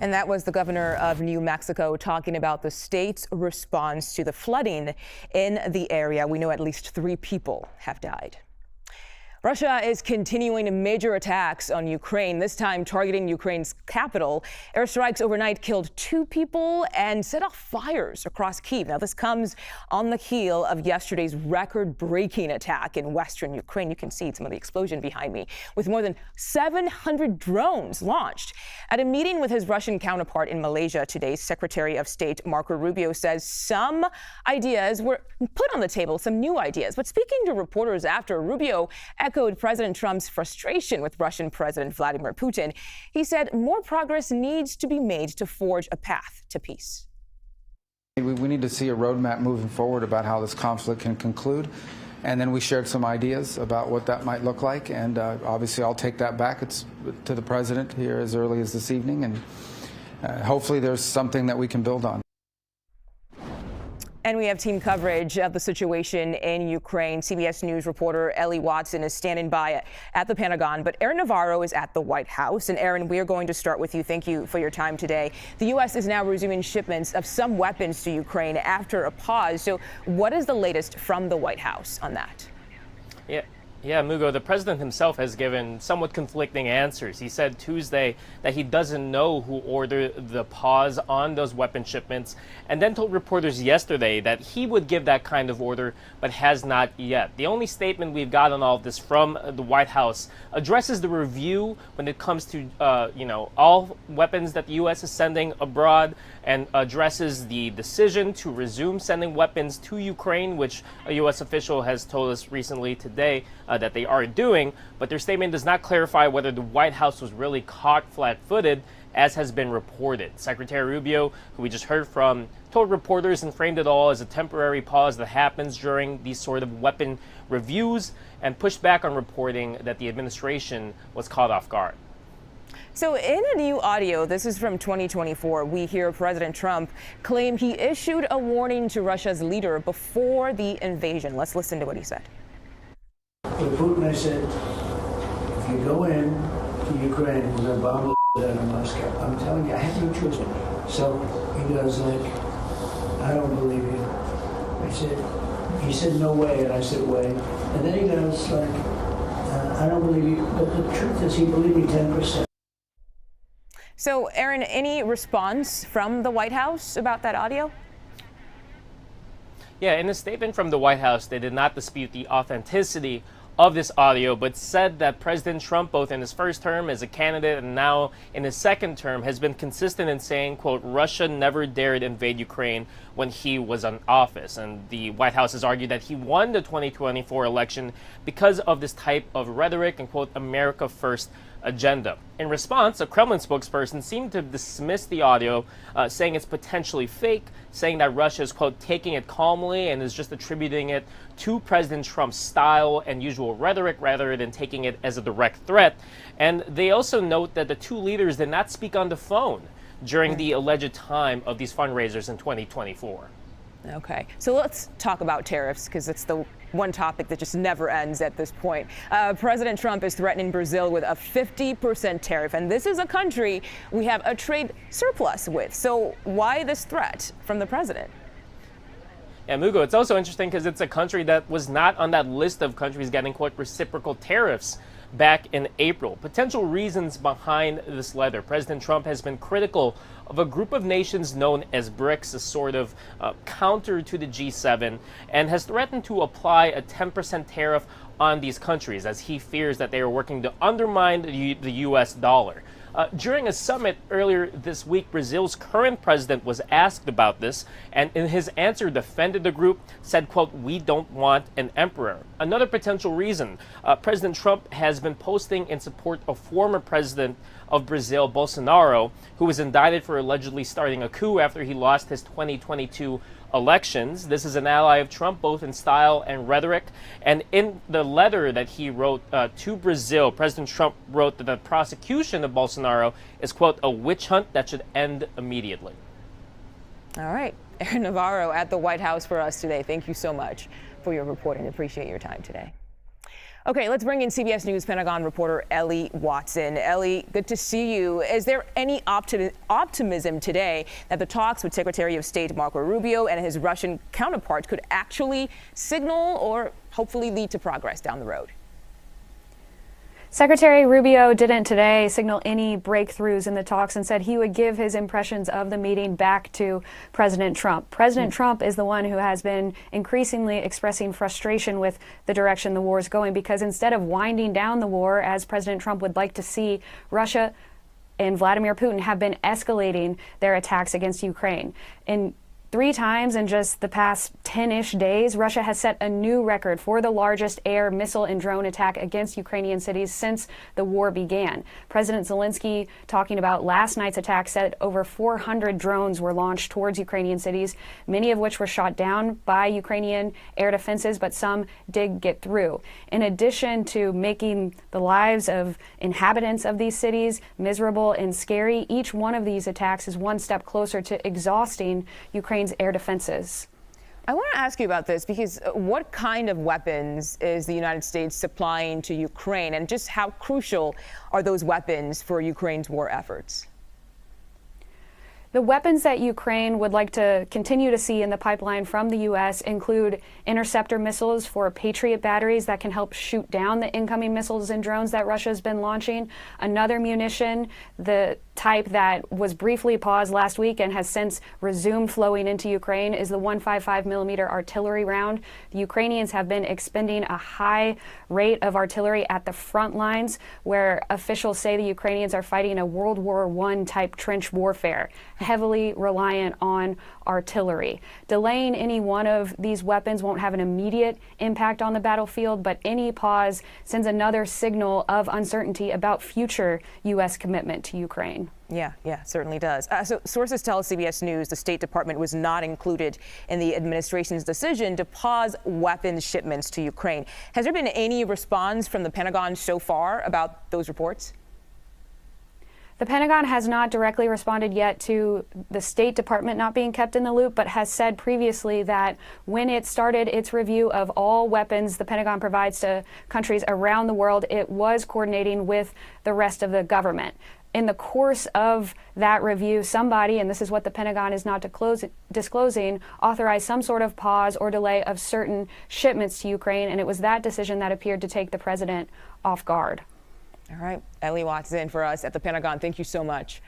And that was the governor of New Mexico talking about the state's response to the flooding in the area. We know at least 3 people have died. Russia is continuing major attacks on Ukraine, this time targeting Ukraine's capital. Airstrikes overnight killed 2 people and set off fires across Kyiv. Now, this comes on the heel of yesterday's record-breaking attack in western Ukraine. You can see some of the explosion behind me, with more than 700 drones launched. At a meeting with his Russian counterpart in Malaysia today, Secretary of State Marco Rubio says some ideas were put on the table, some new ideas. But speaking to reporters after, Rubio echoed President Trump's frustration with Russian President Vladimir Putin. He said more progress needs to be made to forge a path to peace. We need to see a roadmap moving forward about how this conflict can conclude. And then we shared some ideas about what that might look like. And obviously, I'll take that back to the president here as early as this evening. And hopefully there's something that we can build on. And we have team coverage of the situation in Ukraine. CBS News reporter Ellie Watson is standing by at the Pentagon, but Aaron Navarro is at the White House. And Aaron, we are going to start with you. Thank you for your time today. The U.S. is now resuming shipments of some weapons to Ukraine after a pause. So what is the latest from the White House on that? Yeah, Mugo, the president himself has given somewhat conflicting answers. He said Tuesday that he doesn't know who ordered the pause on those weapon shipments, and then told reporters yesterday that he would give that kind of order, but has not yet. The only statement we've got on all of this from the White House addresses the review when it comes to, all weapons that the U.S. is sending abroad, and addresses the decision to resume sending weapons to Ukraine, which a U.S. official has told us recently today that they are doing, but their statement does not clarify whether the White House was really caught flat-footed, as has been reported. Secretary Rubio, who we just heard from, told reporters and framed it all as a temporary pause that happens during these sort of weapon reviews, and pushed back on reporting that the administration was caught off guard. So in a new audio, this is from 2024, we hear President Trump claim he issued a warning to Russia's leader before the invasion. Let's listen to what he said. To Putin, I said, if you go in to Ukraine, we're going to bomb the out of Moscow. I'm telling you, I have no choice. So he goes like, I don't believe you. I said, he said, no way. And I said, way. And then he goes like, I don't believe you. But the truth is, he believed me 10%. So, Aaron, any response from the White House about that audio? Yeah, in a statement from the White House, they did not dispute the authenticity of this audio, but said that President Trump, both in his first term as a candidate and now in his second term, has been consistent in saying, quote, Russia never dared invade Ukraine when he was in office. And the White House has argued that he won the 2024 election because of this type of rhetoric and, quote, America First agenda. In response, a Kremlin spokesperson seemed to dismiss the audio, saying it's potentially fake, saying that Russia is, quote, taking it calmly and is just attributing it to President Trump's style and usual rhetoric rather than taking it as a direct threat. And they also note that the 2 leaders did not speak on the phone during the alleged time of these fundraisers in 2024. Okay, so let's talk about tariffs, because it's the one topic that just never ends at this point. President Trump is threatening Brazil with a 50% tariff, and this is a country we have a trade surplus with. So why this threat from the president? Yeah, Mugo, it's also interesting because it's a country that was not on that list of countries getting, quote, reciprocal tariffs back in April. Potential reasons behind this letter. President Trump has been critical of a group of nations known as BRICS, a sort of counter to the G7, and has threatened to apply a 10% tariff on these countries, as he fears that they are working to undermine the U.S. dollar. During a summit earlier this week, Brazil's current president was asked about this, and in his answer defended the group, said, quote, we don't want an emperor. Another potential reason, President Trump has been posting in support of former president of Brazil, Bolsonaro, who was indicted for allegedly starting a coup after he lost his 2022 elections. This is an ally of Trump, both in style and rhetoric. And in the letter that he wrote to Brazil, President Trump wrote that the prosecution of Bolsonaro is, quote, a witch hunt that should end immediately. All right. Aaron Navarro at the White House for us today. Thank you so much for your reporting. Appreciate your time today. Okay, let's bring in CBS News Pentagon reporter Ellie Watson. Ellie, good to see you. Is there any optimism today that the talks with Secretary of State Marco Rubio and his Russian counterpart could actually signal or hopefully lead to progress down the road? Secretary Rubio didn't today signal any breakthroughs in the talks and said he would give his impressions of the meeting back to President Trump. President Trump is the one who has been increasingly expressing frustration with the direction the war is going, because instead of winding down the war, as President Trump would like to see, Russia and Vladimir Putin have been escalating their attacks against Ukraine. In 3 times in just the past 10-ish days, Russia has set a new record for the largest air, missile, and drone attack against Ukrainian cities since the war began. President Zelensky, talking about last night's attack, said over 400 drones were launched towards Ukrainian cities, many of which were shot down by Ukrainian air defenses, but some did get through. In addition to making the lives of inhabitants of these cities miserable and scary, each one of these attacks is one step closer to exhausting Ukraine's air defenses. I want to ask you about this because what kind of weapons is the United States supplying to Ukraine, and just how crucial are those weapons for Ukraine's war efforts? The weapons that Ukraine would like to continue to see in the pipeline from the U.S. include interceptor missiles for Patriot batteries that can help shoot down the incoming missiles and drones that Russia has been launching. Another munition, the type that was briefly paused last week and has since resumed flowing into Ukraine, is the 155 millimeter artillery round. The Ukrainians have been expending a high rate of artillery at the front lines, where officials say the Ukrainians are fighting a World War I type trench warfare, heavily reliant on artillery. Delaying any one of these weapons won't have an immediate impact on the battlefield, but any pause sends another signal of uncertainty about future U.S. commitment to Ukraine. Yeah, certainly does. So sources tell CBS News the State Department was not included in the administration's decision to pause weapons shipments to Ukraine. Has there been any response from the Pentagon so far about those reports? The Pentagon has not directly responded yet to the State Department not being kept in the loop, but has said previously that when it started its review of all weapons the Pentagon provides to countries around the world, it was coordinating with the rest of the government. In the course of that review, somebody, and this is what the Pentagon is not disclosing, authorized some sort of pause or delay of certain shipments to Ukraine, and it was that decision that appeared to take the president off guard. All right, Ellie Watson for us at the Pentagon. Thank you so much.